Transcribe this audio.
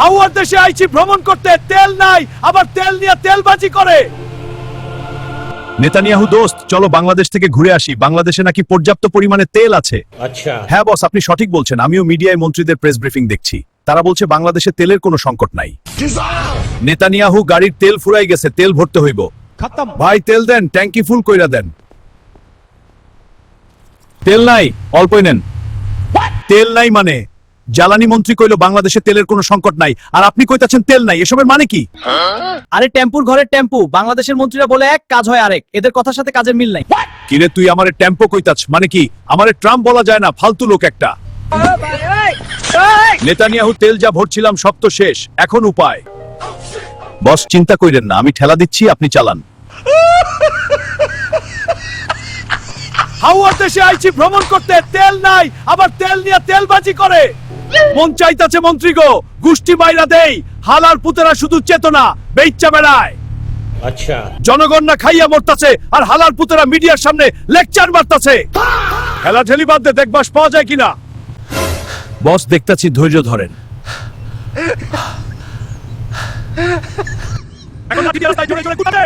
হাওয়ার দেশে আইছি ভ্রমণ করতে, তেল নাই, আবার তেল নিয়ে তেলবাজি করে। নেতানিয়াহু দোস্ত, চলো বাংলাদেশ থেকে ঘুরে আসি, বাংলাদেশে নাকি পর্যাপ্ত পরিমাণে তেল আছে। আচ্ছা, হ্যাঁ বস, আপনি সঠিক বলছেন। আমিও মিডিয়ায় মন্ত্রীদের প্রেস ব্রিফিং দেখছি, তারা বলছে বাংলাদেশে তেলের কোনো সংকট নাই। নেতানিয়াহু গাড়ির তেল ফুরাই গেছে, তেল ভরতে হইব। ভাই তেল দেন, ট্যাঙ্কি ফুল কইরা দেন। তেল নাই, অল্পই নেন। তেল নাই মানে? জ্বালানি মন্ত্রী কইলো বাংলাদেশে তেলের কোনো সংকট নাই, আর আপনি কইতাছেন তেল নাই। এসবের মানে কি? আরে টেম্পুর ঘরের টেম্পু, বাংলাদেশের মন্ত্রীরা বলে এক, কাজ হয় আরেক, এদের কথার সাথে কাজের মিল নাই। কিরে তুই আমারে টেম্পো কইতাছ মানে কি? আমারে ট্রাম্প বলা যায় না, ফালতু লোক একটা। নেতানিয়াহু তেল যা ভরছিলাম সব তো শেষ, এখন উপায়। বস চিন্তা কইরেন না, আমি ঠেলা দিচ্ছি, আপনি চালান। হাওয়ার দেশে আইছি ভ্রমণ করতে, তেল নাই, আবার তেল নিয়ে তেলবাজি করে। মন চাইতাছে মন্ত্রী গো, গুষ্টি মাইরা দেই। হালার পুতেরা শুধু চেতনা বেইচ্চা বেড়ায়। আচ্ছা, জনগণ না খাইয়া মরতাছে, আর হালার পুতেরা মিডিয়ার সামনে লেকচার মারতাছে। খেলা ঠেলি বাদ দে, দেখবাস পাওয়া যায় কিনা। বস দেখতাছি, ধৈর্য ধরেন। এখন লাঠি দিয়ে রাস্তায় জোরে জোরে কুদাবে।